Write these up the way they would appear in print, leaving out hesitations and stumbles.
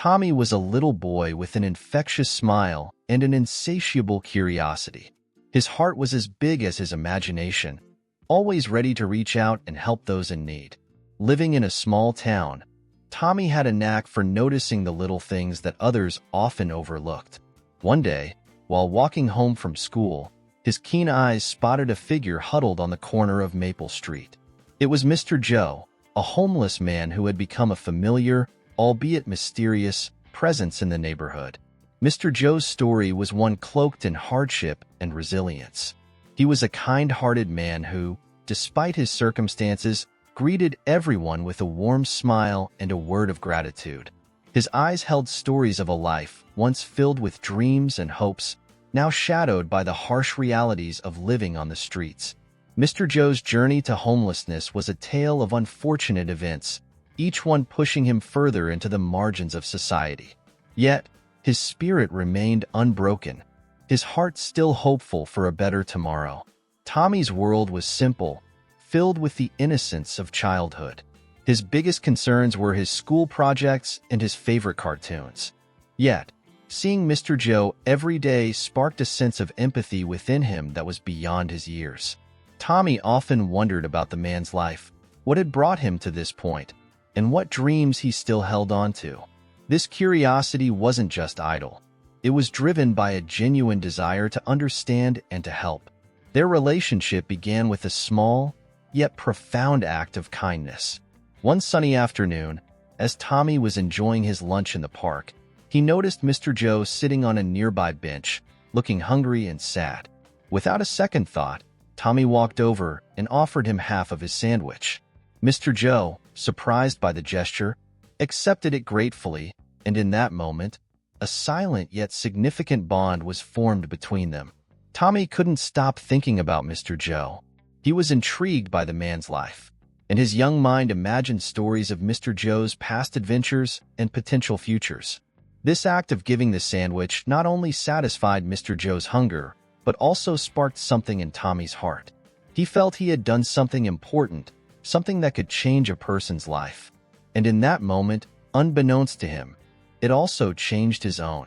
Tommy was a little boy with an infectious smile and an insatiable curiosity. His heart was as big as his imagination, always ready to reach out and help those in need. Living in a small town, Tommy had a knack for noticing the little things that others often overlooked. One day, while walking home from school, his keen eyes spotted a figure huddled on the corner of Maple Street. It was Mr. Joe, a homeless man who had become a familiar, albeit mysterious, presence in the neighborhood. Mr. Joe's story was one cloaked in hardship and resilience. He was a kind-hearted man who, despite his circumstances, greeted everyone with a warm smile and a word of gratitude. His eyes held stories of a life once filled with dreams and hopes, now shadowed by the harsh realities of living on the streets. Mr. Joe's journey to homelessness was a tale of unfortunate events, each one pushing him further into the margins of society. Yet, his spirit remained unbroken, his heart still hopeful for a better tomorrow. Tommy's world was simple, filled with the innocence of childhood. His biggest concerns were his school projects and his favorite cartoons. Yet, seeing Mr. Joe every day sparked a sense of empathy within him that was beyond his years. Tommy often wondered about the man's life, what had brought him to this point, and what dreams he still held on to. This curiosity wasn't just idle. It was driven by a genuine desire to understand and to help. Their relationship began with a small, yet profound act of kindness. One sunny afternoon, as Tommy was enjoying his lunch in the park, he noticed Mr. Joe sitting on a nearby bench, looking hungry and sad. Without a second thought, Tommy walked over and offered him half of his sandwich. Mr. Joe, surprised by the gesture, accepted it gratefully, and in that moment, a silent yet significant bond was formed between them. Tommy couldn't stop thinking about Mr. Joe. He was intrigued by the man's life, and his young mind imagined stories of Mr. Joe's past adventures and potential futures. This act of giving the sandwich not only satisfied Mr. Joe's hunger, but also sparked something in Tommy's heart. He felt he had done something important, something that could change a person's life. And in that moment, unbeknownst to him, it also changed his own.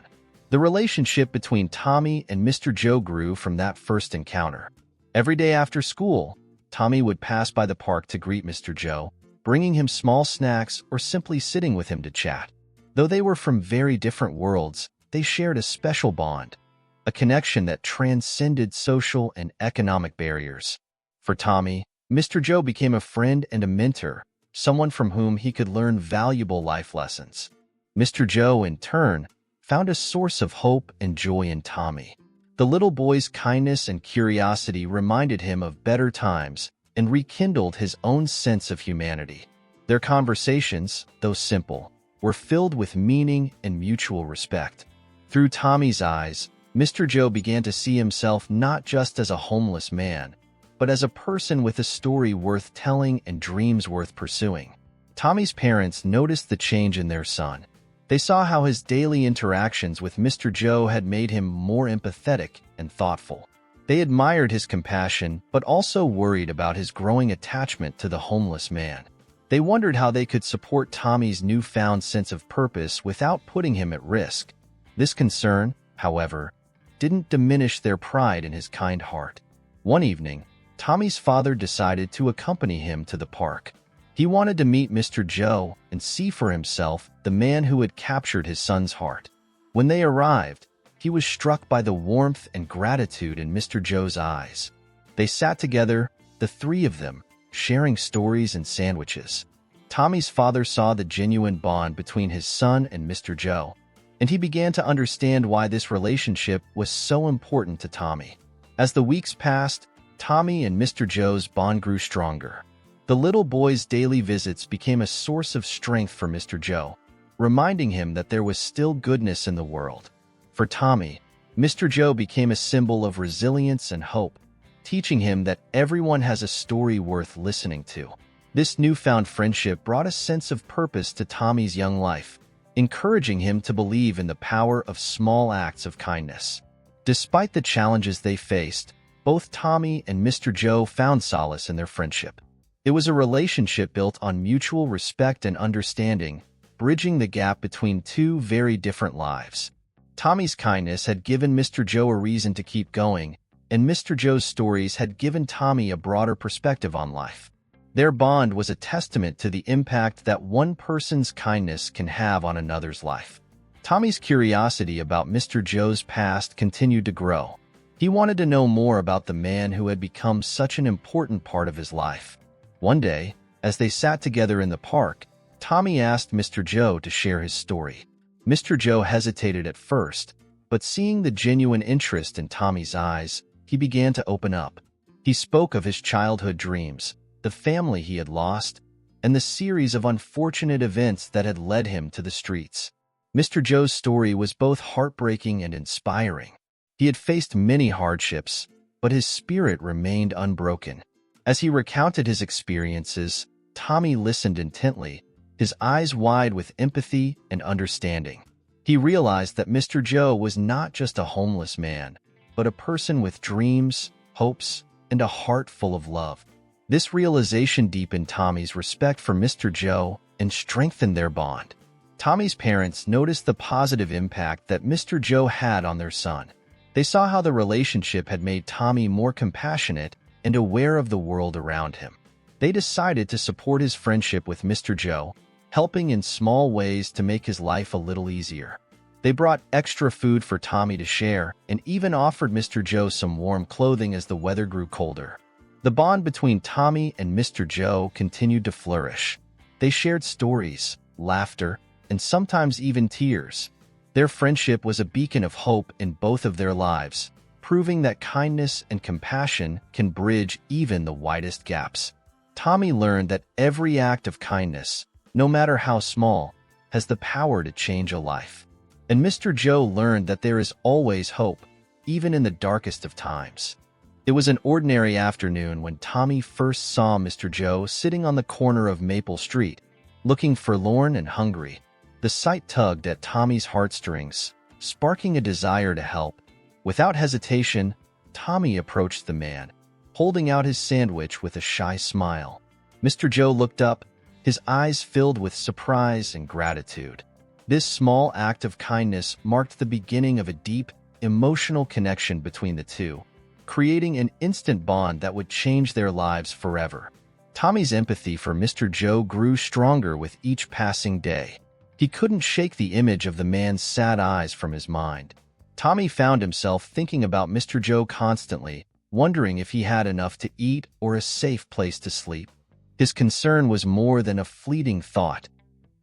The relationship between Tommy and Mr. Joe grew from that first encounter. Every day after school, Tommy would pass by the park to greet Mr. Joe, bringing him small snacks or simply sitting with him to chat. Though they were from very different worlds, they shared a special bond, a connection that transcended social and economic barriers. For Tommy, Mr. Joe became a friend and a mentor, someone from whom he could learn valuable life lessons. Mr. Joe, in turn, found a source of hope and joy in Tommy. The little boy's kindness and curiosity reminded him of better times and rekindled his own sense of humanity. Their conversations, though simple, were filled with meaning and mutual respect. Through Tommy's eyes, Mr. Joe began to see himself not just as a homeless man, but as a person with a story worth telling and dreams worth pursuing. Tommy's parents noticed the change in their son. They saw how his daily interactions with Mr. Joe had made him more empathetic and thoughtful. They admired his compassion, but also worried about his growing attachment to the homeless man. They wondered how they could support Tommy's newfound sense of purpose without putting him at risk. This concern, however, didn't diminish their pride in his kind heart. One evening, Tommy's father decided to accompany him to the park. He wanted to meet Mr. Joe and see for himself the man who had captured his son's heart. When they arrived, he was struck by the warmth and gratitude in Mr. Joe's eyes. They sat together, the three of them, sharing stories and sandwiches. Tommy's father saw the genuine bond between his son and Mr. Joe, and he began to understand why this relationship was so important to Tommy. As the weeks passed, Tommy and Mr. Joe's bond grew stronger. The little boy's daily visits became a source of strength for Mr. Joe, reminding him that there was still goodness in the world. For Tommy, Mr. Joe became a symbol of resilience and hope, teaching him that everyone has a story worth listening to. This newfound friendship brought a sense of purpose to Tommy's young life, encouraging him to believe in the power of small acts of kindness. Despite the challenges they faced, both Tommy and Mr. Joe found solace in their friendship. It was a relationship built on mutual respect and understanding, bridging the gap between two very different lives. Tommy's kindness had given Mr. Joe a reason to keep going, and Mr. Joe's stories had given Tommy a broader perspective on life. Their bond was a testament to the impact that one person's kindness can have on another's life. Tommy's curiosity about Mr. Joe's past continued to grow. He wanted to know more about the man who had become such an important part of his life. One day, as they sat together in the park, Tommy asked Mr. Joe to share his story. Mr. Joe hesitated at first, but seeing the genuine interest in Tommy's eyes, he began to open up. He spoke of his childhood dreams, the family he had lost, and the series of unfortunate events that had led him to the streets. Mr. Joe's story was both heartbreaking and inspiring. He had faced many hardships, but his spirit remained unbroken. As he recounted his experiences, Tommy listened intently, his eyes wide with empathy and understanding. He realized that Mr. Joe was not just a homeless man, but a person with dreams, hopes, and a heart full of love. This realization deepened Tommy's respect for Mr. Joe and strengthened their bond. Tommy's parents noticed the positive impact that Mr. Joe had on their son. They saw how the relationship had made Tommy more compassionate and aware of the world around him. They decided to support his friendship with Mr. Joe, helping in small ways to make his life a little easier. They brought extra food for Tommy to share and even offered Mr. Joe some warm clothing as the weather grew colder. The bond between Tommy and Mr. Joe continued to flourish. They shared stories, laughter, and sometimes even tears. Their friendship was a beacon of hope in both of their lives, proving that kindness and compassion can bridge even the widest gaps. Tommy learned that every act of kindness, no matter how small, has the power to change a life. And Mr. Joe learned that there is always hope, even in the darkest of times. It was an ordinary afternoon when Tommy first saw Mr. Joe sitting on the corner of Maple Street, looking forlorn and hungry. The sight tugged at Tommy's heartstrings, sparking a desire to help. Without hesitation, Tommy approached the man, holding out his sandwich with a shy smile. Mr. Joe looked up, his eyes filled with surprise and gratitude. This small act of kindness marked the beginning of a deep, emotional connection between the two, creating an instant bond that would change their lives forever. Tommy's empathy for Mr. Joe grew stronger with each passing day. He couldn't shake the image of the man's sad eyes from his mind. Tommy found himself thinking about Mr. Joe constantly, wondering if he had enough to eat or a safe place to sleep. His concern was more than a fleeting thought.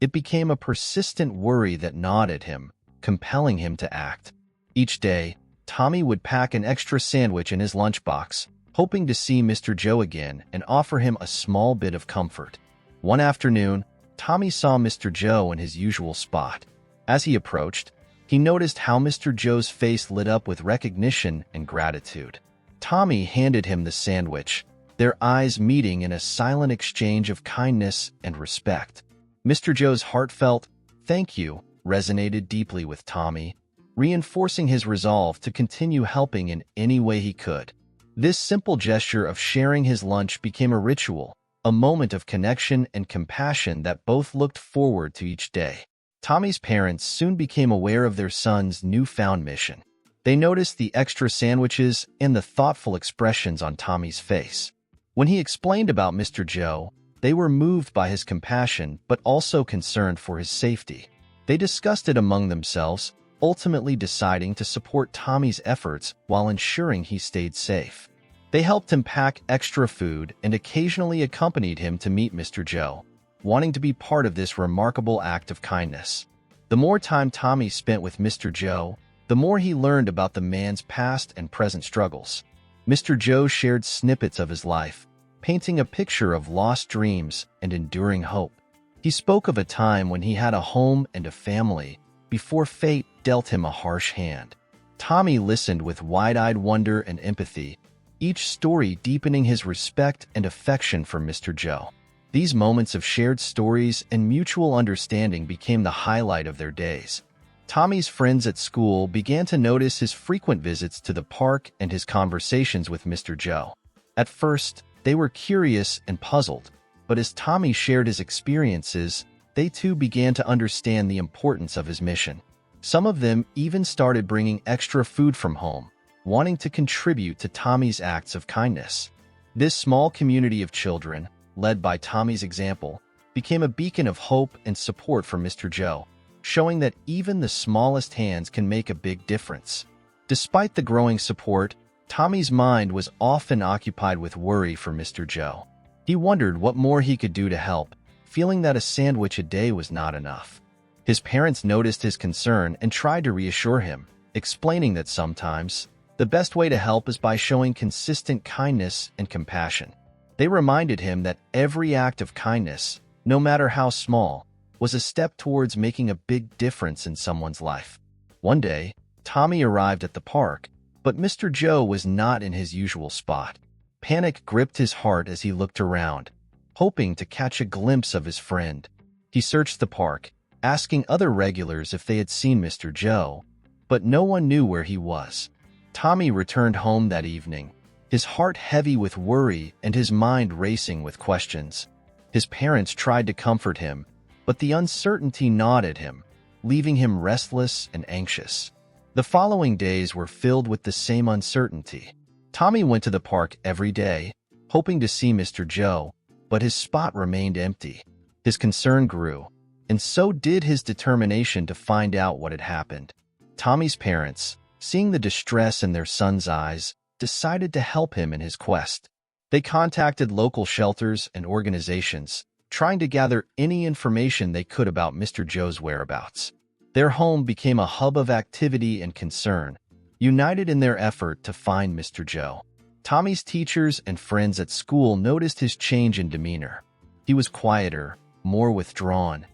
It became a persistent worry that gnawed at him, compelling him to act. Each day, Tommy would pack an extra sandwich in his lunchbox, hoping to see Mr. Joe again and offer him a small bit of comfort. One afternoon, Tommy saw Mr. Joe in his usual spot. As he approached, he noticed how Mr. Joe's face lit up with recognition and gratitude. Tommy handed him the sandwich, their eyes meeting in a silent exchange of kindness and respect. Mr. Joe's heartfelt "thank you" resonated deeply with Tommy, reinforcing his resolve to continue helping in any way he could. This simple gesture of sharing his lunch became a ritual, a moment of connection and compassion that both looked forward to each day. Tommy's parents soon became aware of their son's newfound mission. They noticed the extra sandwiches and the thoughtful expressions on Tommy's face. When he explained about Mr. Joe, they were moved by his compassion but also concerned for his safety. They discussed it among themselves, ultimately deciding to support Tommy's efforts while ensuring he stayed safe. They helped him pack extra food and occasionally accompanied him to meet Mr. Joe, wanting to be part of this remarkable act of kindness. The more time Tommy spent with Mr. Joe, the more he learned about the man's past and present struggles. Mr. Joe shared snippets of his life, painting a picture of lost dreams and enduring hope. He spoke of a time when he had a home and a family, before fate dealt him a harsh hand. Tommy listened with wide-eyed wonder and empathy, each story deepening his respect and affection for Mr. Joe. These moments of shared stories and mutual understanding became the highlight of their days. Tommy's friends at school began to notice his frequent visits to the park and his conversations with Mr. Joe. At first, they were curious and puzzled, but as Tommy shared his experiences, they too began to understand the importance of his mission. Some of them even started bringing extra food from home, wanting to contribute to Tommy's acts of kindness. This small community of children, led by Tommy's example, became a beacon of hope and support for Mr. Joe, showing that even the smallest hands can make a big difference. Despite the growing support, Tommy's mind was often occupied with worry for Mr. Joe. He wondered what more he could do to help, feeling that a sandwich a day was not enough. His parents noticed his concern and tried to reassure him, explaining that sometimes the best way to help is by showing consistent kindness and compassion. They reminded him that every act of kindness, no matter how small, was a step towards making a big difference in someone's life. One day, Tommy arrived at the park, but Mr. Joe was not in his usual spot. Panic gripped his heart as he looked around, hoping to catch a glimpse of his friend. He searched the park, asking other regulars if they had seen Mr. Joe, but no one knew where he was. Tommy returned home that evening, his heart heavy with worry and his mind racing with questions. His parents tried to comfort him, but the uncertainty gnawed at him, leaving him restless and anxious. The following days were filled with the same uncertainty. Tommy went to the park every day, hoping to see Mr. Joe, but his spot remained empty. His concern grew, and so did his determination to find out what had happened. Tommy's parents, seeing the distress in their son's eyes, decided to help him in his quest. They contacted local shelters and organizations, trying to gather any information they could about Mr. Joe's whereabouts. Their home became a hub of activity and concern, united in their effort to find Mr. Joe. Tommy's teachers and friends at school noticed his change in demeanor. He was quieter, more withdrawn,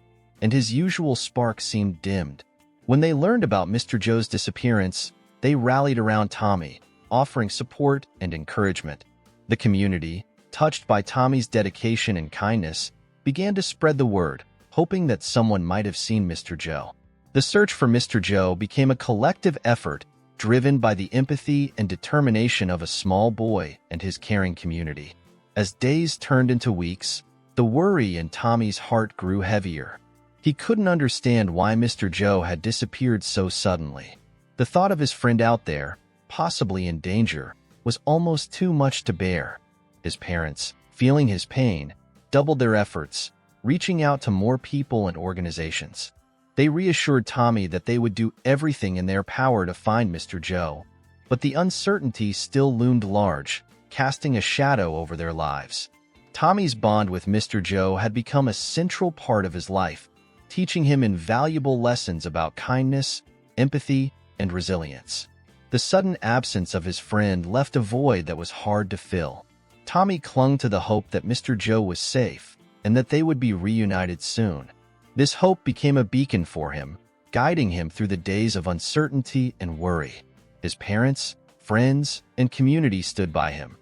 and his usual spark seemed dimmed. When they learned about Mr. Joe's disappearance, they rallied around Tommy, offering support and encouragement. The community, touched by Tommy's dedication and kindness, began to spread the word, hoping that someone might have seen Mr. Joe. The search for Mr. Joe became a collective effort driven by the empathy and determination of a small boy and his caring community. As days turned into weeks, the worry in Tommy's heart grew heavier. He couldn't understand why Mr. Joe had disappeared so suddenly. The thought of his friend out there, possibly in danger, was almost too much to bear. His parents, feeling his pain, doubled their efforts, reaching out to more people and organizations. They reassured Tommy that they would do everything in their power to find Mr. Joe, but the uncertainty still loomed large, casting a shadow over their lives. Tommy's bond with Mr. Joe had become a central part of his life, teaching him invaluable lessons about kindness, empathy, and resilience. The sudden absence of his friend left a void that was hard to fill. Tommy clung to the hope that Mr. Joe was safe and that they would be reunited soon. This hope became a beacon for him, guiding him through the days of uncertainty and worry. His parents, friends, and community stood by him,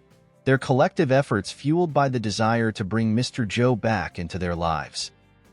their collective efforts fueled by the desire to bring Mr. Joe back into their lives.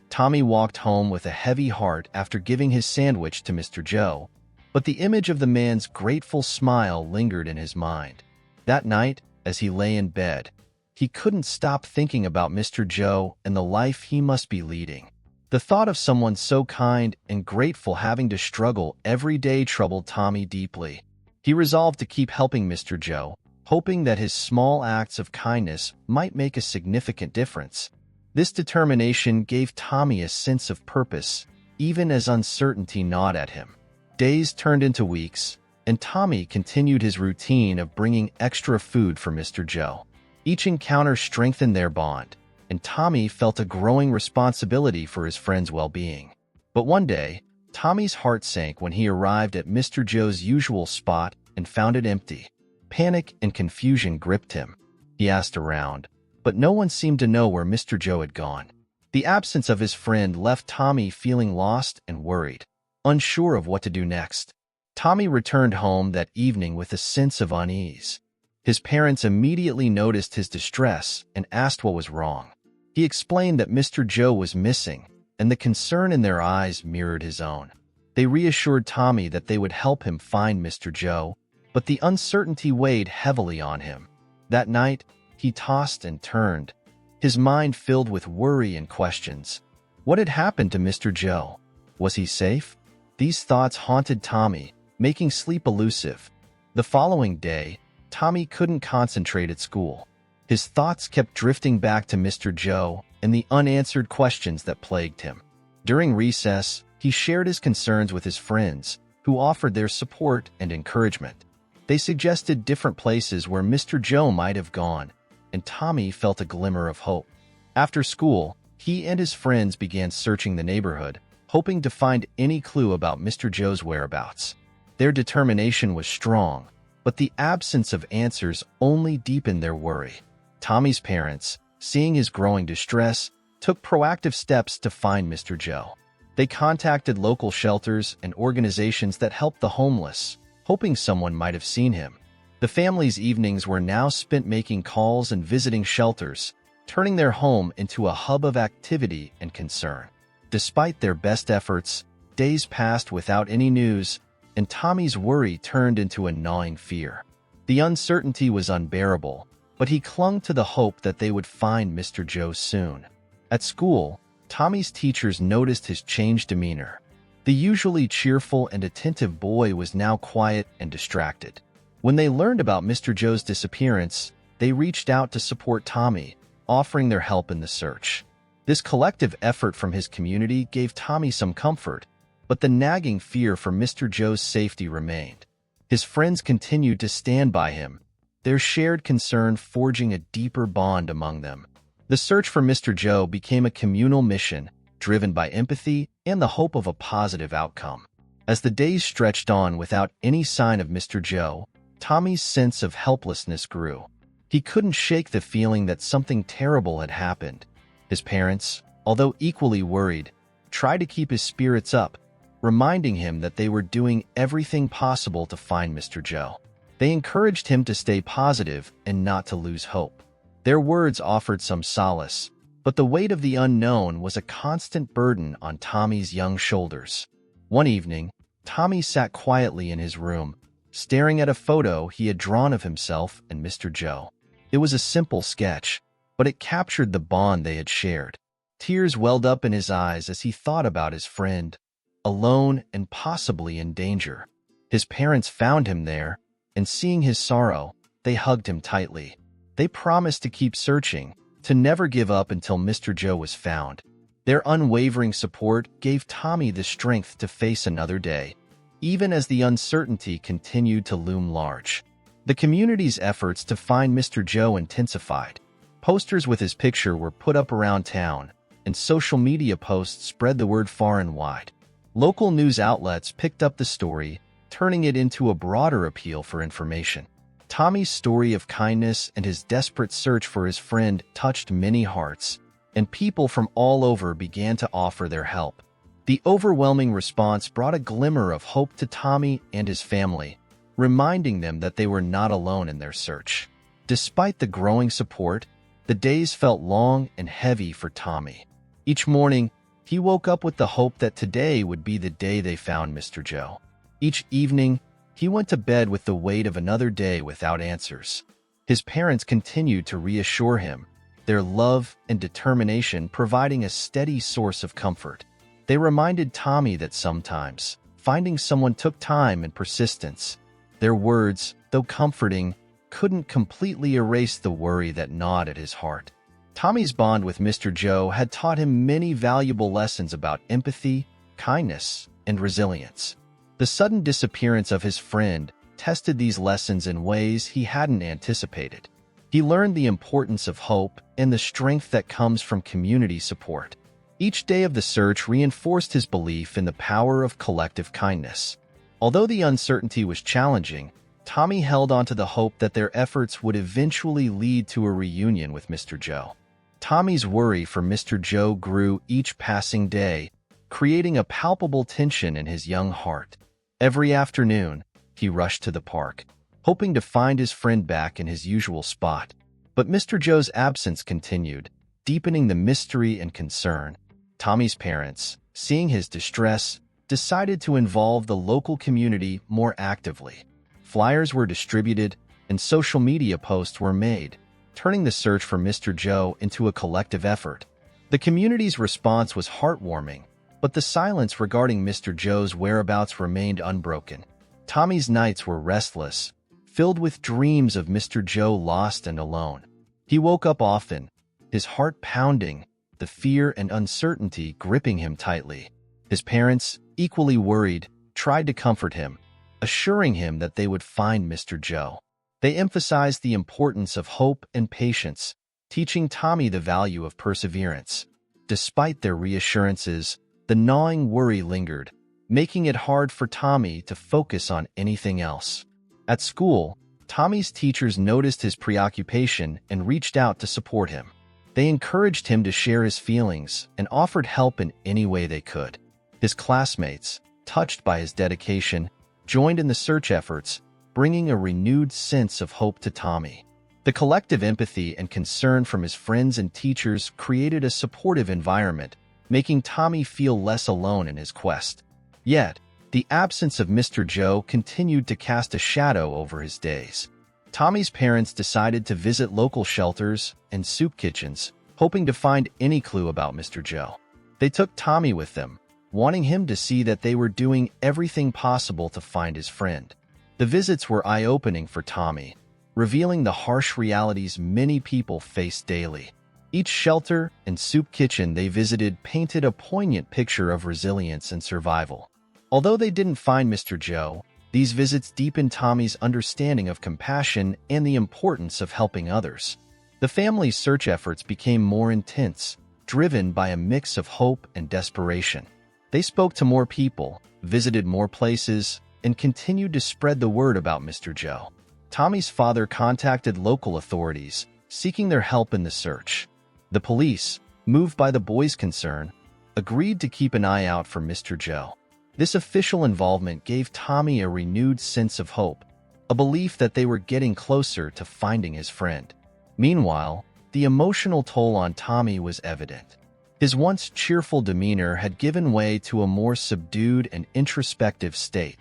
Tommy walked home with a heavy heart after giving his sandwich to Mr. Joe, but the image of the man's grateful smile lingered in his mind. That night, as he lay in bed, he couldn't stop thinking about Mr. Joe and the life he must be leading. The thought of someone so kind and grateful having to struggle every day troubled Tommy deeply. He resolved to keep helping Mr. Joe, hoping that his small acts of kindness might make a significant difference. This determination gave Tommy a sense of purpose, even as uncertainty gnawed at him. Days turned into weeks, and Tommy continued his routine of bringing extra food for Mr. Joe. Each encounter strengthened their bond, and Tommy felt a growing responsibility for his friend's well-being. But one day, Tommy's heart sank when he arrived at Mr. Joe's usual spot and found it empty. Panic and confusion gripped him. He asked around, but no one seemed to know where Mr. Joe had gone. The absence of his friend left Tommy feeling lost and worried, unsure of what to do next. Tommy returned home that evening with a sense of unease. His parents immediately noticed his distress and asked what was wrong. He explained that Mr. Joe was missing, and the concern in their eyes mirrored his own. They reassured Tommy that they would help him find Mr. Joe, but the uncertainty weighed heavily on him. That night, he tossed and turned, his mind filled with worry and questions. What had happened to Mr. Joe? Was he safe? These thoughts haunted Tommy, making sleep elusive. The following day, Tommy couldn't concentrate at school. His thoughts kept drifting back to Mr. Joe and the unanswered questions that plagued him. During recess, he shared his concerns with his friends, who offered their support and encouragement. They suggested different places where Mr. Joe might have gone, and Tommy felt a glimmer of hope. After school, he and his friends began searching the neighborhood, hoping to find any clue about Mr. Joe's whereabouts. Their determination was strong, but the absence of answers only deepened their worry. Tommy's parents, seeing his growing distress, took proactive steps to find Mr. Joe. They contacted local shelters and organizations that helped the homeless, hoping someone might have seen him. The family's evenings were now spent making calls and visiting shelters, turning their home into a hub of activity and concern. Despite their best efforts, days passed without any news, and Tommy's worry turned into a gnawing fear. The uncertainty was unbearable, but he clung to the hope that they would find Mr. Joe soon. At school, Tommy's teachers noticed his changed demeanor. The usually cheerful and attentive boy was now quiet and distracted. When they learned about Mr. Joe's disappearance, they reached out to support Tommy, offering their help in the search. This collective effort from his community gave Tommy some comfort, but the nagging fear for Mr. Joe's safety remained. His friends continued to stand by him, their shared concern forging a deeper bond among them. The search for Mr. Joe became a communal mission, driven by empathy and the hope of a positive outcome. As the days stretched on without any sign of Mr. Joe, Tommy's sense of helplessness grew. He couldn't shake the feeling that something terrible had happened. His parents, although equally worried, tried to keep his spirits up, reminding him that they were doing everything possible to find Mr. Joe. They encouraged him to stay positive and not to lose hope. Their words offered some solace, but the weight of the unknown was a constant burden on Tommy's young shoulders. One evening, Tommy sat quietly in his room, staring at a photo he had drawn of himself and Mr. Joe. It was a simple sketch, but it captured the bond they had shared. Tears welled up in his eyes as he thought about his friend, alone and possibly in danger. His parents found him there, and seeing his sorrow, they hugged him tightly. They promised to keep searching, to never give up until Mr. Joe was found. Their unwavering support gave Tommy the strength to face another day, even as the uncertainty continued to loom large. The community's efforts to find Mr. Joe intensified. Posters with his picture were put up around town, and social media posts spread the word far and wide. Local news outlets picked up the story, turning it into a broader appeal for information. Tommy's story of kindness and his desperate search for his friend touched many hearts, and people from all over began to offer their help. The overwhelming response brought a glimmer of hope to Tommy and his family, reminding them that they were not alone in their search. Despite the growing support, the days felt long and heavy for Tommy. Each morning, he woke up with the hope that today would be the day they found Mr. Joe. Each evening, he went to bed with the weight of another day without answers. His parents continued to reassure him, their love and determination providing a steady source of comfort. They reminded Tommy that sometimes finding someone took time and persistence. Their words, though comforting, couldn't completely erase the worry that gnawed at his heart. Tommy's bond with Mr. Joe had taught him many valuable lessons about empathy, kindness, and resilience. The sudden disappearance of his friend tested these lessons in ways he hadn't anticipated. He learned the importance of hope and the strength that comes from community support. Each day of the search reinforced his belief in the power of collective kindness. Although the uncertainty was challenging, Tommy held on to the hope that their efforts would eventually lead to a reunion with Mr. Joe. Tommy's worry for Mr. Joe grew each passing day, creating a palpable tension in his young heart. Every afternoon, he rushed to the park, hoping to find his friend back in his usual spot. But Mr. Joe's absence continued, deepening the mystery and concern. Tommy's parents, seeing his distress, decided to involve the local community more actively. Flyers were distributed, and social media posts were made, turning the search for Mr. Joe into a collective effort. The community's response was heartwarming, but the silence regarding Mr. Joe's whereabouts remained unbroken. Tommy's nights were restless, filled with dreams of Mr. Joe lost and alone. He woke up often, his heart pounding, the fear and uncertainty gripping him tightly. His parents, equally worried, tried to comfort him, assuring him that they would find Mr. Joe. They emphasized the importance of hope and patience, teaching Tommy the value of perseverance. Despite their reassurances, the gnawing worry lingered, making it hard for Tommy to focus on anything else. At school, Tommy's teachers noticed his preoccupation and reached out to support him. They encouraged him to share his feelings and offered help in any way they could. His classmates, touched by his dedication, joined in the search efforts, bringing a renewed sense of hope to Tommy. The collective empathy and concern from his friends and teachers created a supportive environment, making Tommy feel less alone in his quest. Yet, the absence of Mr. Joe continued to cast a shadow over his days. Tommy's parents decided to visit local shelters and soup kitchens, hoping to find any clue about Mr. Joe. They took Tommy with them, wanting him to see that they were doing everything possible to find his friend. The visits were eye-opening for Tommy, revealing the harsh realities many people face daily. Each shelter and soup kitchen they visited painted a poignant picture of resilience and survival. Although they didn't find Mr. Joe, these visits deepened Tommy's understanding of compassion and the importance of helping others. The family's search efforts became more intense, driven by a mix of hope and desperation. They spoke to more people, visited more places, and continued to spread the word about Mr. Joe. Tommy's father contacted local authorities, seeking their help in the search. The police, moved by the boy's concern, agreed to keep an eye out for Mr. Joe. This official involvement gave Tommy a renewed sense of hope, a belief that they were getting closer to finding his friend. Meanwhile, the emotional toll on Tommy was evident. His once cheerful demeanor had given way to a more subdued and introspective state.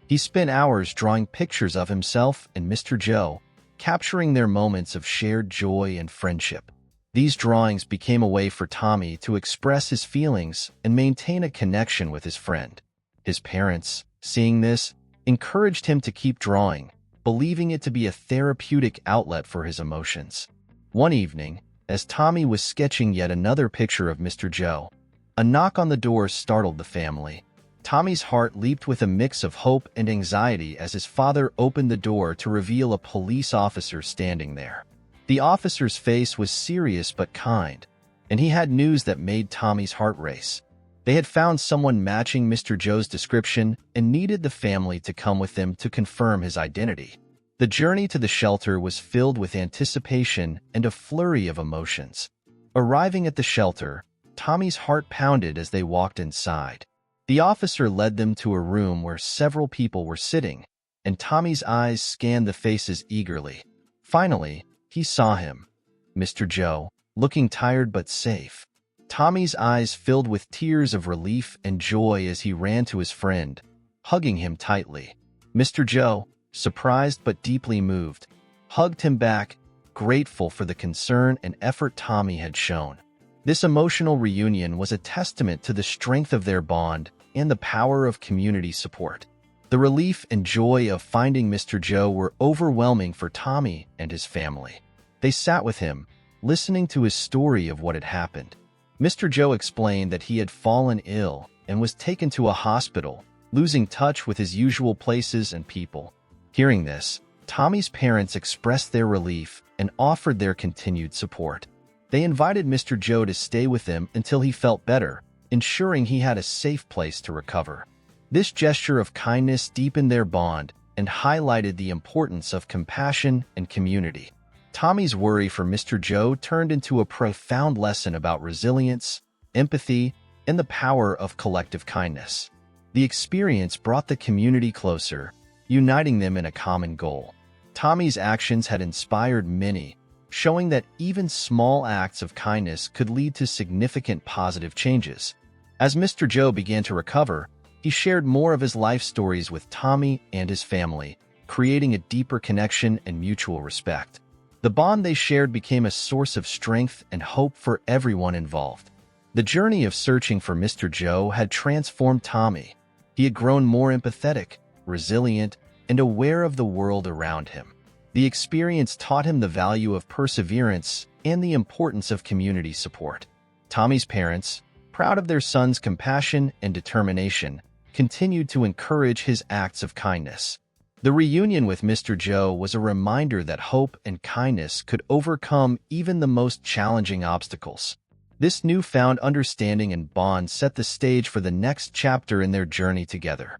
He spent hours drawing pictures of himself and Mr. Joe, capturing their moments of shared joy and friendship. These drawings became a way for Tommy to express his feelings and maintain a connection with his friend. His parents, seeing this, encouraged him to keep drawing, believing it to be a therapeutic outlet for his emotions. One evening, as Tommy was sketching yet another picture of Mr. Joe, a knock on the door startled the family. Tommy's heart leaped with a mix of hope and anxiety as his father opened the door to reveal a police officer standing there. The officer's face was serious but kind, and he had news that made Tommy's heart race. They had found someone matching Mr. Joe's description and needed the family to come with them to confirm his identity. The journey to the shelter was filled with anticipation and a flurry of emotions. Arriving at the shelter, Tommy's heart pounded as they walked inside. The officer led them to a room where several people were sitting, and Tommy's eyes scanned the faces eagerly. Finally, he saw him, Mr. Joe, looking tired but safe. Tommy's eyes filled with tears of relief and joy as he ran to his friend, hugging him tightly. Mr. Joe, surprised but deeply moved, hugged him back, grateful for the concern and effort Tommy had shown. This emotional reunion was a testament to the strength of their bond and the power of community support. The relief and joy of finding Mr. Joe were overwhelming for Tommy and his family. They sat with him, listening to his story of what had happened. Mr. Joe explained that he had fallen ill and was taken to a hospital, losing touch with his usual places and people. Hearing this, Tommy's parents expressed their relief and offered their continued support. They invited Mr. Joe to stay with them until he felt better, ensuring he had a safe place to recover. This gesture of kindness deepened their bond and highlighted the importance of compassion and community. Tommy's worry for Mr. Joe turned into a profound lesson about resilience, empathy, and the power of collective kindness. The experience brought the community closer, uniting them in a common goal. Tommy's actions had inspired many, showing that even small acts of kindness could lead to significant positive changes. As Mr. Joe began to recover, he shared more of his life stories with Tommy and his family, creating a deeper connection and mutual respect. The bond they shared became a source of strength and hope for everyone involved. The journey of searching for Mr. Joe had transformed Tommy. He had grown more empathetic, resilient, and aware of the world around him. The experience taught him the value of perseverance and the importance of community support. Tommy's parents, proud of their son's compassion and determination, continued to encourage his acts of kindness. The reunion with Mr. Joe was a reminder that hope and kindness could overcome even the most challenging obstacles. This newfound understanding and bond set the stage for the next chapter in their journey together.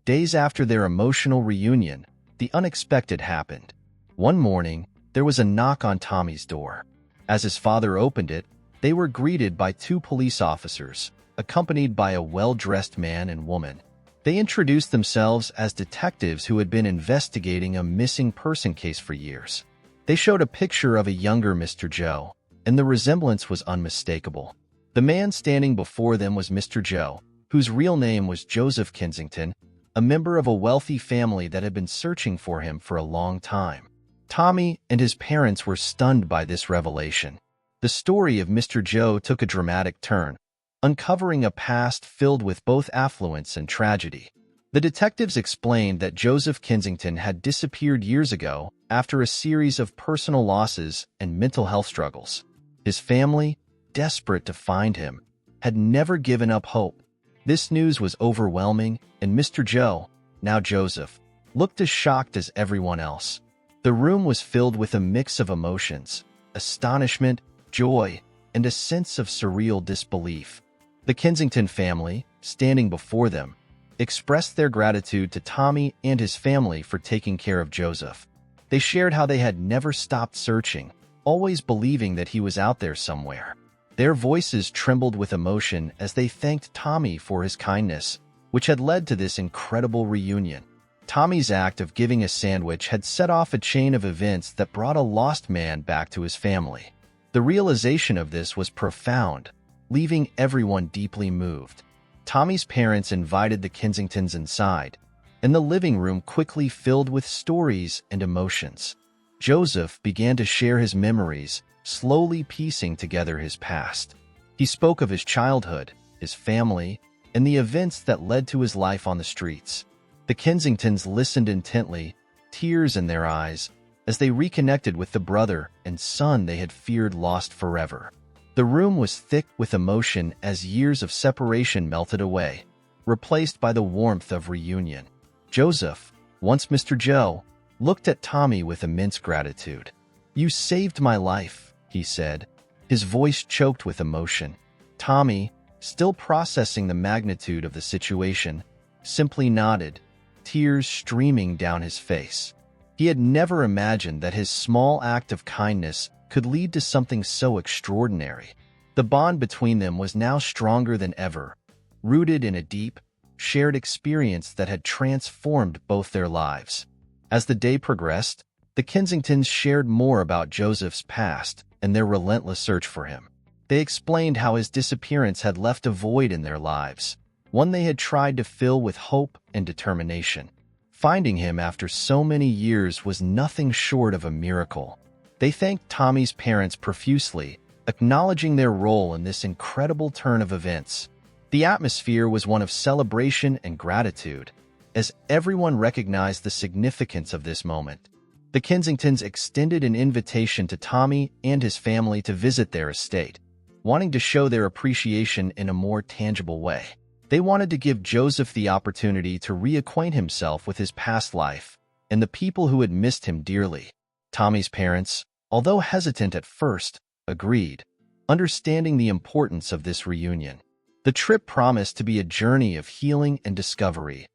Days after their emotional reunion, the unexpected happened. One morning, there was a knock on Tommy's door. As his father opened it, they were greeted by two police officers, accompanied by a well-dressed man and woman. They introduced themselves as detectives who had been investigating a missing person case for years. They showed a picture of a younger Mr. Joe, and the resemblance was unmistakable. The man standing before them was Mr. Joe, whose real name was Joseph Kensington, a member of a wealthy family that had been searching for him for a long time. Tommy and his parents were stunned by this revelation. The story of Mr. Joe took a dramatic turn, uncovering a past filled with both affluence and tragedy. The detectives explained that Joseph Kensington had disappeared years ago after a series of personal losses and mental health struggles. His family, desperate to find him, had never given up hope. This news was overwhelming, and Mr. Joe, now Joseph, looked as shocked as everyone else. The room was filled with a mix of emotions: astonishment, joy, and a sense of surreal disbelief. The Kensington family, standing before them, expressed their gratitude to Tommy and his family for taking care of Joseph. They shared how they had never stopped searching, always believing that he was out there somewhere. Their voices trembled with emotion as they thanked Tommy for his kindness, which had led to this incredible reunion. Tommy's act of giving a sandwich had set off a chain of events that brought a lost man back to his family. The realization of this was profound, leaving everyone deeply moved. Tommy's parents invited the Kensingtons inside, and the living room quickly filled with stories and emotions. Joseph began to share his memories, slowly piecing together his past. He spoke of his childhood, his family, and the events that led to his life on the streets. The Kensingtons listened intently, tears in their eyes, as they reconnected with the brother and son they had feared lost forever. The room was thick with emotion as years of separation melted away, replaced by the warmth of reunion. Joseph, once Mr. Joe, looked at Tommy with immense gratitude. "You saved my life," he said, his voice choked with emotion. Tommy, still processing the magnitude of the situation, simply nodded, tears streaming down his face. He had never imagined that his small act of kindness could lead to something so extraordinary. The bond between them was now stronger than ever, rooted in a deep, shared experience that had transformed both their lives. As the day progressed, the Kensingtons shared more about Joseph's past and their relentless search for him. They explained how his disappearance had left a void in their lives, one they had tried to fill with hope and determination. Finding him after so many years was nothing short of a miracle. They thanked Tommy's parents profusely, acknowledging their role in this incredible turn of events. The atmosphere was one of celebration and gratitude, as everyone recognized the significance of this moment. The Kensingtons extended an invitation to Tommy and his family to visit their estate, wanting to show their appreciation in a more tangible way. They wanted to give Joseph the opportunity to reacquaint himself with his past life and the people who had missed him dearly. Tommy's parents, although hesitant at first, agreed, understanding the importance of this reunion. The trip promised to be a journey of healing and discovery,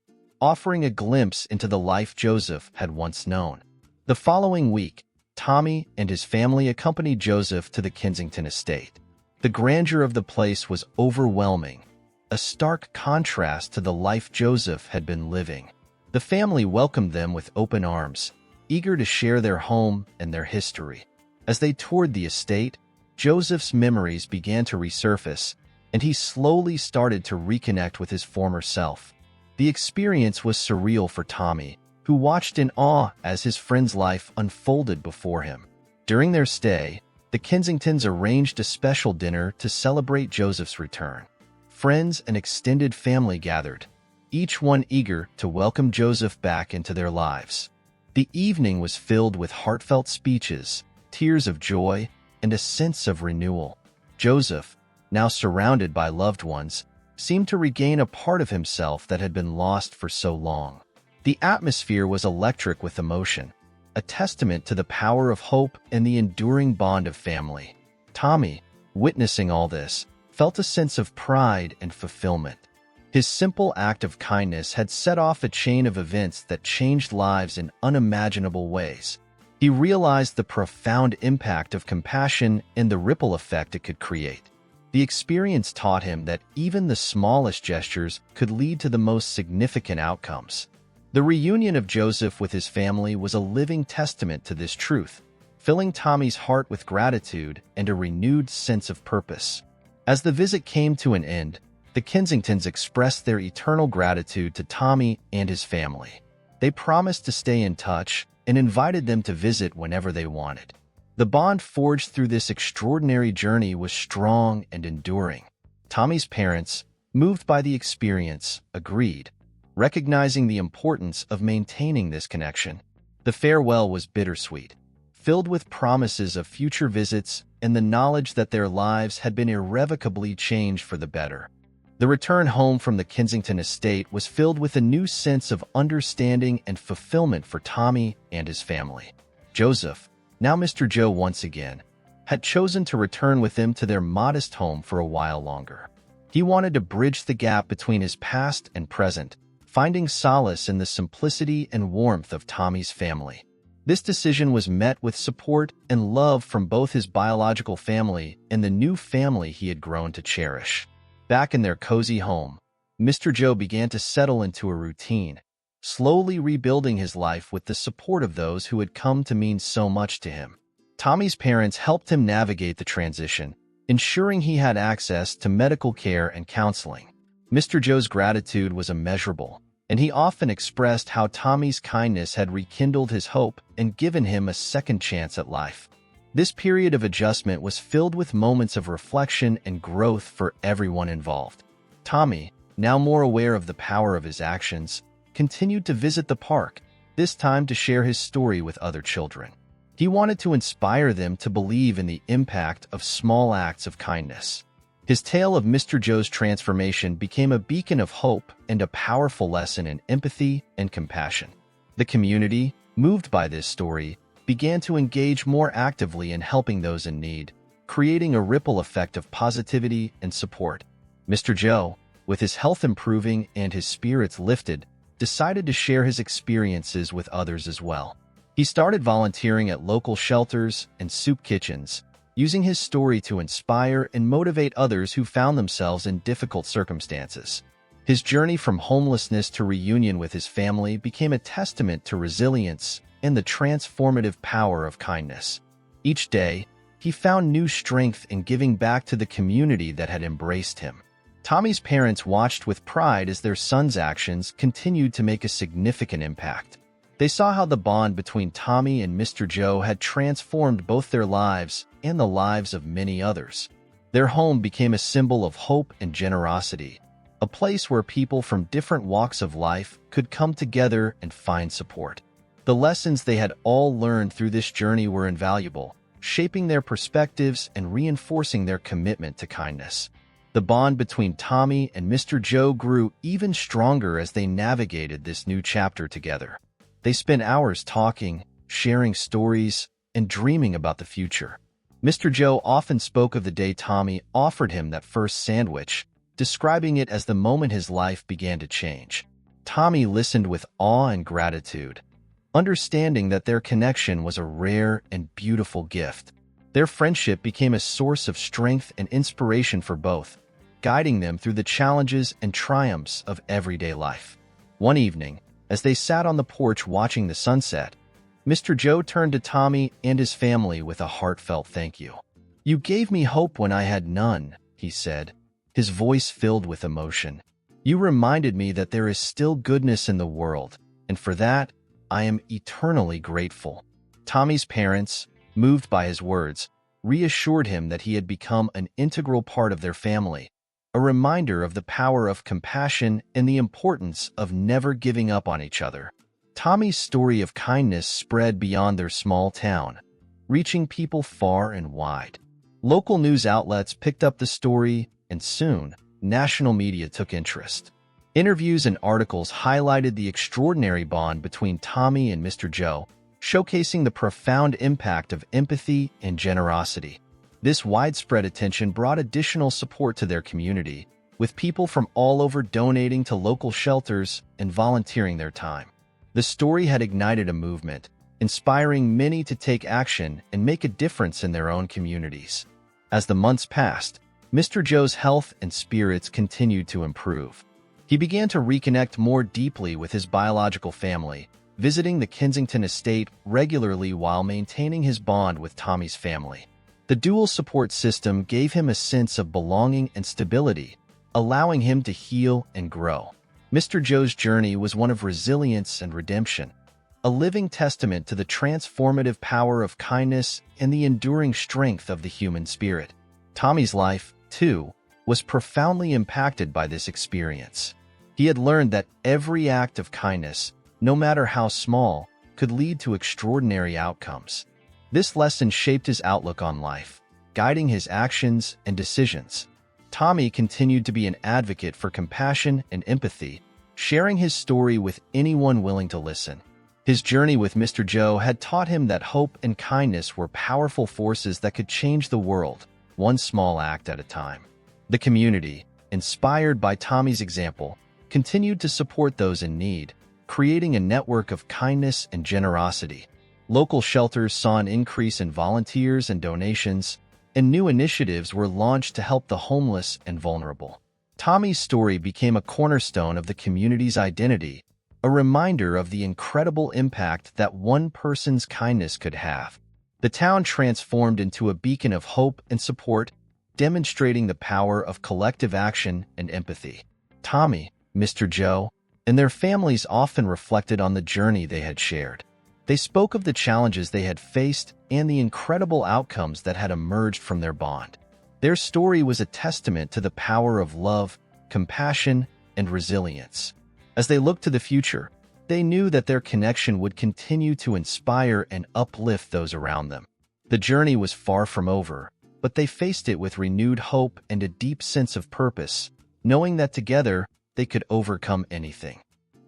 offering a glimpse into the life Joseph had once known. The following week, Tommy and his family accompanied Joseph to the Kensington estate. The grandeur of the place was overwhelming, a stark contrast to the life Joseph had been living. The family welcomed them with open arms, eager to share their home and their history. As they toured the estate, Joseph's memories began to resurface, and he slowly started to reconnect with his former self. The experience was surreal for Tommy, who watched in awe as his friend's life unfolded before him. During their stay, the The Kensingtons arranged a special dinner to celebrate Joseph's return. Friends and extended family gathered, each one eager to welcome Joseph back into their lives. The evening was filled with heartfelt speeches, tears of joy, and a sense of renewal. Joseph, now surrounded by loved ones, seemed to regain a part of himself that had been lost for so long. The atmosphere was electric with emotion, a testament to the power of hope and the enduring bond of family. Tommy, witnessing all this, felt a sense of pride and fulfillment. His simple act of kindness had set off a chain of events that changed lives in unimaginable ways. He realized the profound impact of compassion and the ripple effect it could create. The experience taught him that even the smallest gestures could lead to the most significant outcomes. The reunion of Joseph with his family was a living testament to this truth, filling Tommy's heart with gratitude and a renewed sense of purpose. As the visit came to an end, the Kensingtons expressed their eternal gratitude to Tommy and his family. They promised to stay in touch and invited them to visit whenever they wanted. The bond forged through this extraordinary journey was strong and enduring. Tommy's parents, moved by the experience, agreed, recognizing the importance of maintaining this connection. The farewell was bittersweet, filled with promises of future visits and the knowledge that their lives had been irrevocably changed for the better. The return home from the Kensington estate was filled with a new sense of understanding and fulfillment for Tommy and his family. Joseph, now Mr. Joe once again, had chosen to return with them to their modest home for a while longer. He wanted to bridge the gap between his past and present, finding solace in the simplicity and warmth of Tommy's family. This decision was met with support and love from both his biological family and the new family he had grown to cherish. Back in their cozy home, Mr. Joe began to settle into a routine, slowly rebuilding his life with the support of those who had come to mean so much to him. Tommy's parents helped him navigate the transition, ensuring he had access to medical care and counseling. Mr. Joe's gratitude was immeasurable, and he often expressed how Tommy's kindness had rekindled his hope and given him a second chance at life. This period of adjustment was filled with moments of reflection and growth for everyone involved. Tommy, now more aware of the power of his actions, continued to visit the park, this time to share his story with other children. He wanted to inspire them to believe in the impact of small acts of kindness. His tale of Mr. Joe's transformation became a beacon of hope and a powerful lesson in empathy and compassion. The community, moved by this story, began to engage more actively in helping those in need, creating a ripple effect of positivity and support. Mr. Joe, with his health improving and his spirits lifted, decided to share his experiences with others as well. He started volunteering at local shelters and soup kitchens, using his story to inspire and motivate others who found themselves in difficult circumstances. His journey from homelessness to reunion with his family became a testament to resilience and the transformative power of kindness. Each day, he found new strength in giving back to the community that had embraced him. Tommy's parents watched with pride as their son's actions continued to make a significant impact. They saw how the bond between Tommy and Mr. Joe had transformed both their lives and the lives of many others. Their home became a symbol of hope and generosity, a place where people from different walks of life could come together and find support. The lessons they had all learned through this journey were invaluable, shaping their perspectives and reinforcing their commitment to kindness. The bond between Tommy and Mr. Joe grew even stronger as they navigated this new chapter together. They spent hours talking, sharing stories, and dreaming about the future. Mr. Joe often spoke of the day Tommy offered him that first sandwich, describing it as the moment his life began to change. Tommy listened with awe and gratitude, understanding that their connection was a rare and beautiful gift. Their friendship became a source of strength and inspiration for both, guiding them through the challenges and triumphs of everyday life. One evening, as they sat on the porch watching the sunset, Mr. Joe turned to Tommy and his family with a heartfelt thank you. "You gave me hope when I had none," he said, his voice filled with emotion. "You reminded me that there is still goodness in the world, and for that, I am eternally grateful." Tommy's parents, moved by his words, reassured him that he had become an integral part of their family, a reminder of the power of compassion and the importance of never giving up on each other. Tommy's story of kindness spread beyond their small town, reaching people far and wide. Local news outlets picked up the story, and soon, national media took interest. Interviews and articles highlighted the extraordinary bond between Tommy and Mr. Joe, showcasing the profound impact of empathy and generosity. This widespread attention brought additional support to their community, with people from all over donating to local shelters and volunteering their time. The story had ignited a movement, inspiring many to take action and make a difference in their own communities. As the months passed, Mr. Joe's health and spirits continued to improve. He began to reconnect more deeply with his biological family, visiting the Kensington estate regularly while maintaining his bond with Tommy's family. The dual support system gave him a sense of belonging and stability, allowing him to heal and grow. Mr. Joe's journey was one of resilience and redemption, a living testament to the transformative power of kindness and the enduring strength of the human spirit. Tommy's life, too, was profoundly impacted by this experience. He had learned that every act of kindness, no matter how small, could lead to extraordinary outcomes. This lesson shaped his outlook on life, guiding his actions and decisions. Tommy continued to be an advocate for compassion and empathy, sharing his story with anyone willing to listen. His journey with Mr. Joe had taught him that hope and kindness were powerful forces that could change the world, one small act at a time. The community, inspired by Tommy's example, continued to support those in need, creating a network of kindness and generosity. Local shelters saw an increase in volunteers and donations, and new initiatives were launched to help the homeless and vulnerable. Tommy's story became a cornerstone of the community's identity, a reminder of the incredible impact that one person's kindness could have. The town transformed into a beacon of hope and support, demonstrating the power of collective action and empathy. Tommy, Mr. Joe, and their families often reflected on the journey they had shared. They spoke of the challenges they had faced and the incredible outcomes that had emerged from their bond. Their story was a testament to the power of love, compassion, and resilience. As they looked to the future, they knew that their connection would continue to inspire and uplift those around them. The journey was far from over, but they faced it with renewed hope and a deep sense of purpose, knowing that together they could overcome anything.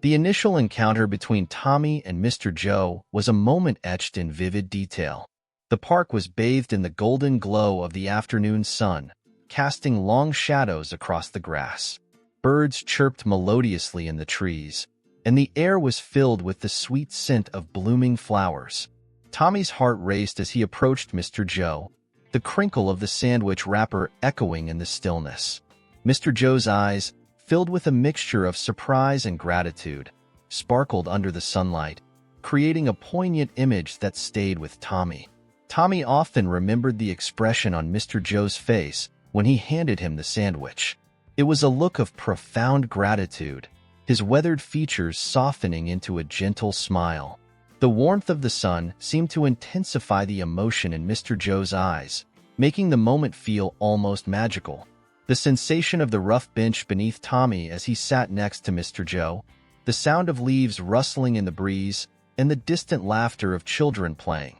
The initial encounter between Tommy and Mr. Joe was a moment etched in vivid detail. The park was bathed in the golden glow of the afternoon sun, casting long shadows across the grass. Birds chirped melodiously in the trees, and the air was filled with the sweet scent of blooming flowers. Tommy's heart raced as he approached Mr. Joe, the crinkle of the sandwich wrapper echoing in the stillness. Mr. Joe's eyes, filled with a mixture of surprise and gratitude, sparkled under the sunlight, creating a poignant image that stayed with Tommy. Tommy often remembered the expression on Mr. Joe's face when he handed him the sandwich. It was a look of profound gratitude, his weathered features softening into a gentle smile. The warmth of the sun seemed to intensify the emotion in Mr. Joe's eyes, making the moment feel almost magical. The sensation of the rough bench beneath Tommy as he sat next to Mr. Joe, the sound of leaves rustling in the breeze, and the distant laughter of children playing.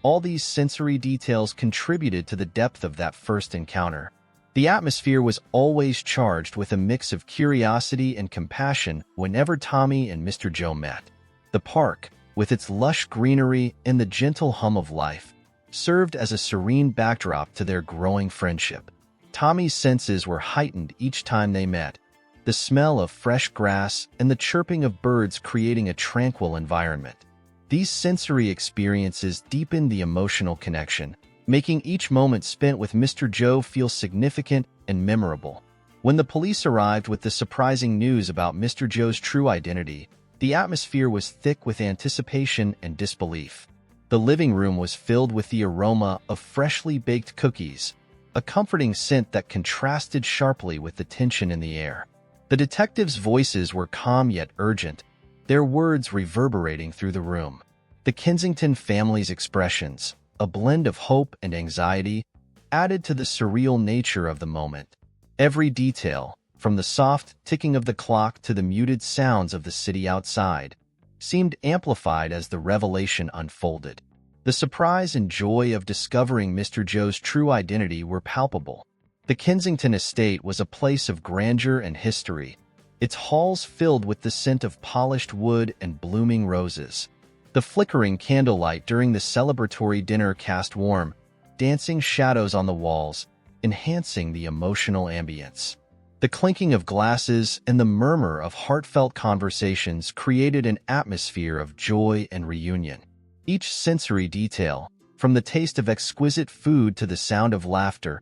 All these sensory details contributed to the depth of that first encounter. The atmosphere was always charged with a mix of curiosity and compassion whenever Tommy and Mr. Joe met. The park, with its lush greenery and the gentle hum of life, served as a serene backdrop to their growing friendship. Tommy's senses were heightened each time they met, the smell of fresh grass and the chirping of birds creating a tranquil environment. These sensory experiences deepened the emotional connection, making each moment spent with Mr. Joe feel significant and memorable. When the police arrived with the surprising news about Mr. Joe's true identity, the atmosphere was thick with anticipation and disbelief. The living room was filled with the aroma of freshly baked cookies, a comforting scent that contrasted sharply with the tension in the air. The detectives' voices were calm yet urgent, their words reverberating through the room. The Kensington family's expressions, a blend of hope and anxiety, added to the surreal nature of the moment. Every detail, from the soft ticking of the clock to the muted sounds of the city outside, seemed amplified as the revelation unfolded. The surprise and joy of discovering Mr. Joe's true identity were palpable. The Kensington estate was a place of grandeur and history, its halls filled with the scent of polished wood and blooming roses. The flickering candlelight during the celebratory dinner cast warm, dancing shadows on the walls, enhancing the emotional ambience. The clinking of glasses and the murmur of heartfelt conversations created an atmosphere of joy and reunion. Each sensory detail, from the taste of exquisite food to the sound of laughter,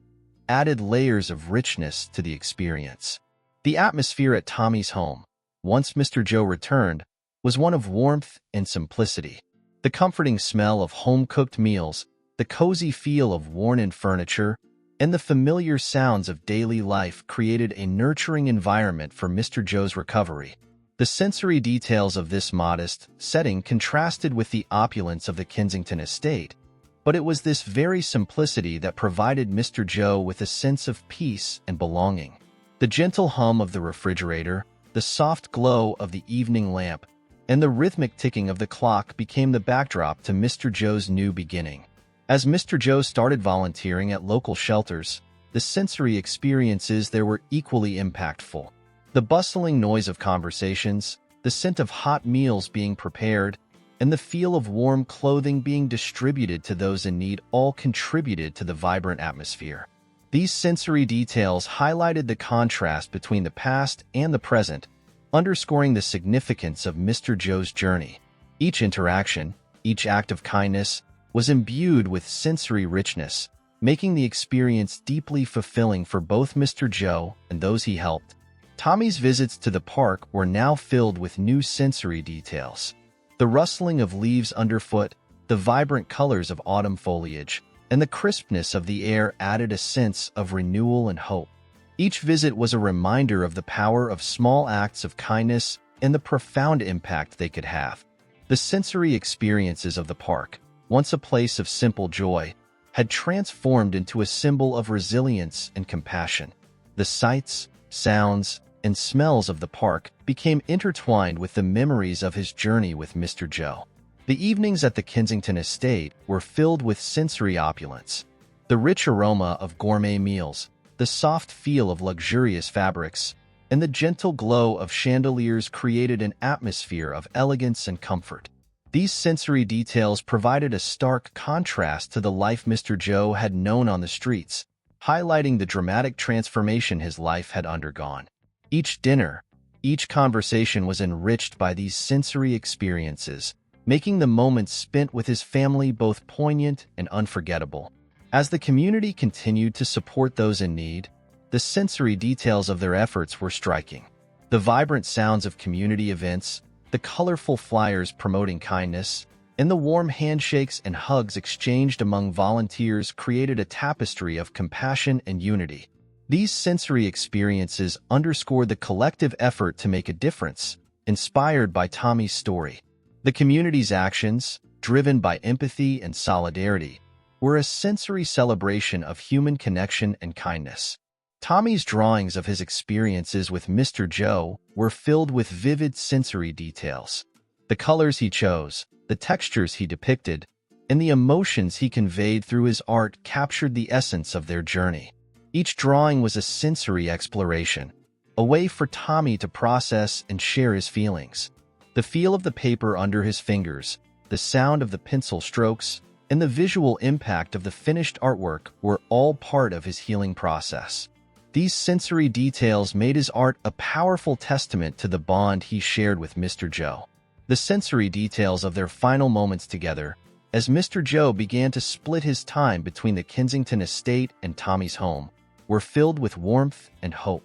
added layers of richness to the experience. The atmosphere at Tommy's home, once Mr. Joe returned, was one of warmth and simplicity. The comforting smell of home-cooked meals, the cozy feel of worn-in furniture, and the familiar sounds of daily life created a nurturing environment for Mr. Joe's recovery. The sensory details of this modest setting contrasted with the opulence of the Kensington estate, but it was this very simplicity that provided Mr. Joe with a sense of peace and belonging. The gentle hum of the refrigerator, the soft glow of the evening lamp, and the rhythmic ticking of the clock became the backdrop to Mr. Joe's new beginning. As Mr. Joe started volunteering at local shelters, the sensory experiences there were equally impactful. The bustling noise of conversations, the scent of hot meals being prepared, and the feel of warm clothing being distributed to those in need all contributed to the vibrant atmosphere. These sensory details highlighted the contrast between the past and the present, underscoring the significance of Mr. Joe's journey. Each interaction, each act of kindness, was imbued with sensory richness, making the experience deeply fulfilling for both Mr. Joe and those he helped. Tommy's visits to the park were now filled with new sensory details. The rustling of leaves underfoot, the vibrant colors of autumn foliage, and the crispness of the air added a sense of renewal and hope. Each visit was a reminder of the power of small acts of kindness and the profound impact they could have. The sensory experiences of the park, once a place of simple joy, had transformed into a symbol of resilience and compassion. The sights, sounds, and smells of the park became intertwined with the memories of his journey with Mr. Joe. The evenings at the Kensington estate were filled with sensory opulence. The rich aroma of gourmet meals, the soft feel of luxurious fabrics, and the gentle glow of chandeliers created an atmosphere of elegance and comfort. These sensory details provided a stark contrast to the life Mr. Joe had known on the streets, highlighting the dramatic transformation his life had undergone. Each dinner, each conversation was enriched by these sensory experiences, making the moments spent with his family both poignant and unforgettable. As the community continued to support those in need, the sensory details of their efforts were striking. The vibrant sounds of community events, the colorful flyers promoting kindness, and the warm handshakes and hugs exchanged among volunteers created a tapestry of compassion and unity. These sensory experiences underscored the collective effort to make a difference, inspired by Tommy's story. The community's actions, driven by empathy and solidarity, were a sensory celebration of human connection and kindness. Tommy's drawings of his experiences with Mr. Joe were filled with vivid sensory details. The colors he chose, the textures he depicted, and the emotions he conveyed through his art captured the essence of their journey. Each drawing was a sensory exploration, a way for Tommy to process and share his feelings. The feel of the paper under his fingers, the sound of the pencil strokes, and the visual impact of the finished artwork were all part of his healing process. These sensory details made his art a powerful testament to the bond he shared with Mr. Joe. The sensory details of their final moments together, as Mr. Joe began to split his time between the Kensington estate and Tommy's home, were filled with warmth and hope.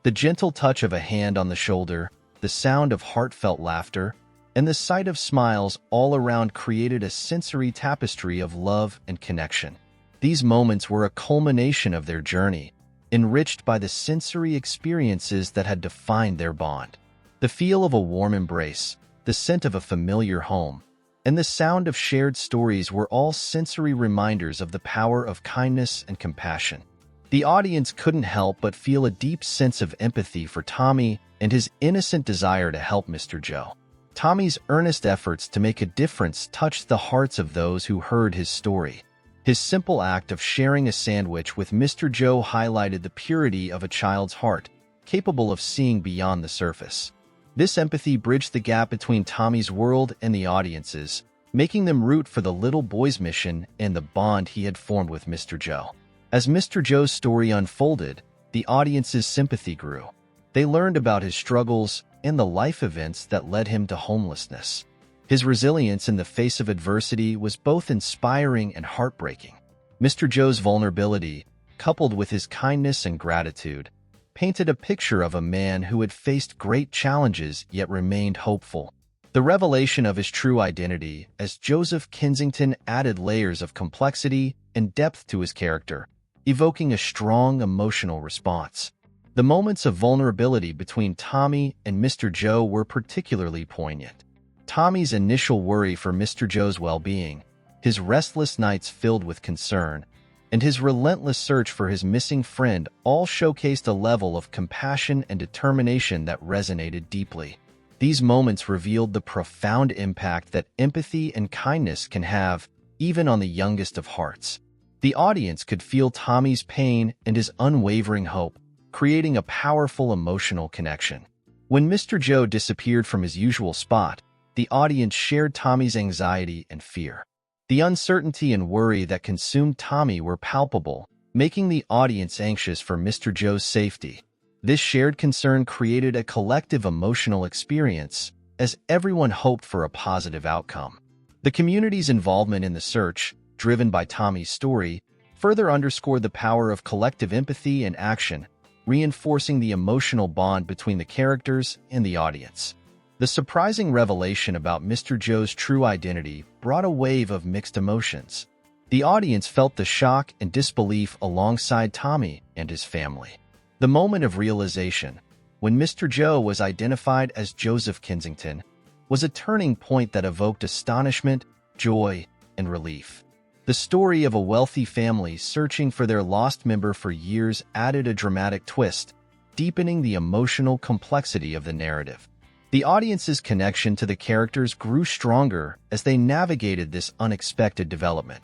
The gentle touch of a hand on the shoulder, the sound of heartfelt laughter, and the sight of smiles all around created a sensory tapestry of love and connection. These moments were a culmination of their journey, enriched by the sensory experiences that had defined their bond. The feel of a warm embrace, the scent of a familiar home, and the sound of shared stories were all sensory reminders of the power of kindness and compassion. The audience couldn't help but feel a deep sense of empathy for Tommy and his innocent desire to help Mr. Joe. Tommy's earnest efforts to make a difference touched the hearts of those who heard his story. His simple act of sharing a sandwich with Mr. Joe highlighted the purity of a child's heart, capable of seeing beyond the surface. This empathy bridged the gap between Tommy's world and the audience's, making them root for the little boy's mission and the bond he had formed with Mr. Joe. As Mr. Joe's story unfolded, the audience's sympathy grew. They learned about his struggles and the life events that led him to homelessness. His resilience in the face of adversity was both inspiring and heartbreaking. Mr. Joe's vulnerability, coupled with his kindness and gratitude, painted a picture of a man who had faced great challenges yet remained hopeful. The revelation of his true identity as Joseph Kensington added layers of complexity and depth to his character, evoking a strong emotional response. The moments of vulnerability between Tommy and Mr. Joe were particularly poignant. Tommy's initial worry for Mr. Joe's well-being, his restless nights filled with concern, and his relentless search for his missing friend all showcased a level of compassion and determination that resonated deeply. These moments revealed the profound impact that empathy and kindness can have, even on the youngest of hearts. The audience could feel Tommy's pain and his unwavering hope, creating a powerful emotional connection. When Mr. Joe disappeared from his usual spot, the audience shared Tommy's anxiety and fear. The uncertainty and worry that consumed Tommy were palpable, making the audience anxious for Mr. Joe's safety. This shared concern created a collective emotional experience, as everyone hoped for a positive outcome. The community's involvement in the search, driven by Tommy's story, further underscored the power of collective empathy and action, reinforcing the emotional bond between the characters and the audience. The surprising revelation about Mr. Joe's true identity brought a wave of mixed emotions. The audience felt the shock and disbelief alongside Tommy and his family. The moment of realization, when Mr. Joe was identified as Joseph Kensington, was a turning point that evoked astonishment, joy, and relief. The story of a wealthy family searching for their lost member for years added a dramatic twist, deepening the emotional complexity of the narrative. The audience's connection to the characters grew stronger as they navigated this unexpected development.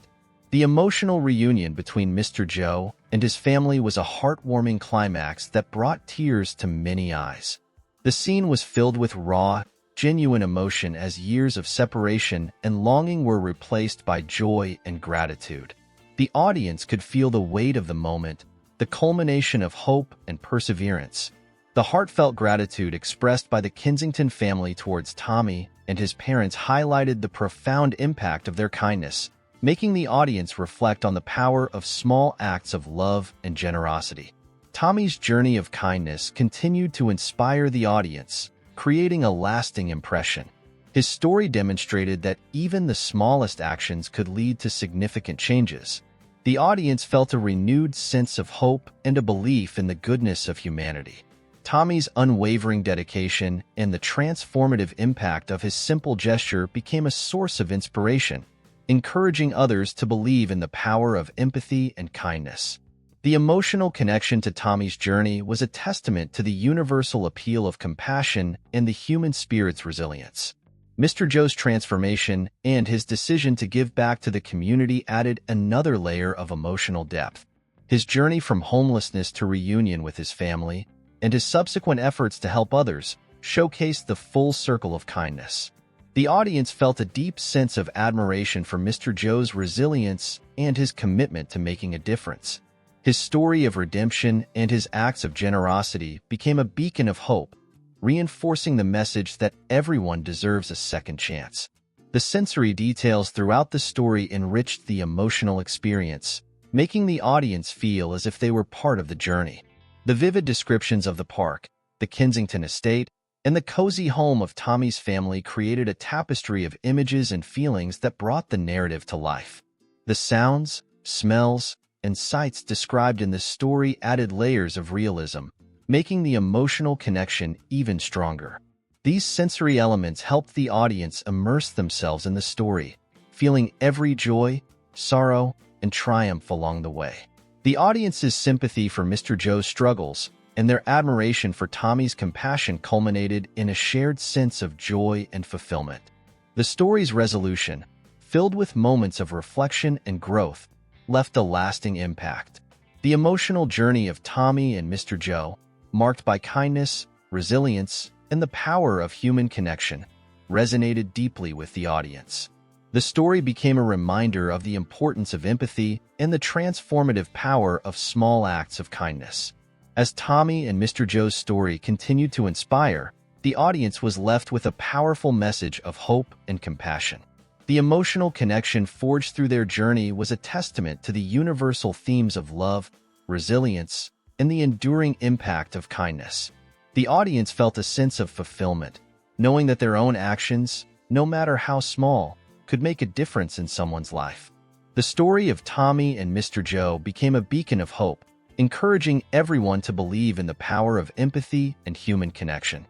The emotional reunion between Mr. Joe and his family was a heartwarming climax that brought tears to many eyes. The scene was filled with raw, genuine emotion as years of separation and longing were replaced by joy and gratitude. The audience could feel the weight of the moment, the culmination of hope and perseverance. The heartfelt gratitude expressed by the Kensington family towards Tommy and his parents highlighted the profound impact of their kindness, making the audience reflect on the power of small acts of love and generosity. Tommy's journey of kindness continued to inspire the audience, creating a lasting impression. His story demonstrated that even the smallest actions could lead to significant changes. The audience felt a renewed sense of hope and a belief in the goodness of humanity. Tommy's unwavering dedication and the transformative impact of his simple gesture became a source of inspiration, encouraging others to believe in the power of empathy and kindness. The emotional connection to Tommy's journey was a testament to the universal appeal of compassion and the human spirit's resilience. Mr. Joe's transformation and his decision to give back to the community added another layer of emotional depth. His journey from homelessness to reunion with his family, and his subsequent efforts to help others, showcased the full circle of kindness. The audience felt a deep sense of admiration for Mr. Joe's resilience and his commitment to making a difference. His story of redemption and his acts of generosity became a beacon of hope, reinforcing the message that everyone deserves a second chance. The sensory details throughout the story enriched the emotional experience, making the audience feel as if they were part of the journey. The vivid descriptions of the park, the Kensington estate, and the cozy home of Tommy's family created a tapestry of images and feelings that brought the narrative to life. The sounds, smells, and sights described in this story added layers of realism, making the emotional connection even stronger. These sensory elements helped the audience immerse themselves in the story, feeling every joy, sorrow, and triumph along the way. The audience's sympathy for Mr. Joe's struggles and their admiration for Tommy's compassion culminated in a shared sense of joy and fulfillment. The story's resolution, filled with moments of reflection and growth, left a lasting impact. The emotional journey of Tommy and Mr. Joe, marked by kindness, resilience, and the power of human connection, resonated deeply with the audience. The story became a reminder of the importance of empathy and the transformative power of small acts of kindness. As Tommy and Mr. Joe's story continued to inspire, the audience was left with a powerful message of hope and compassion. The emotional connection forged through their journey was a testament to the universal themes of love, resilience, and the enduring impact of kindness. The audience felt a sense of fulfillment, knowing that their own actions, no matter how small, could make a difference in someone's life. The story of Tommy and Mr. Joe became a beacon of hope, encouraging everyone to believe in the power of empathy and human connection.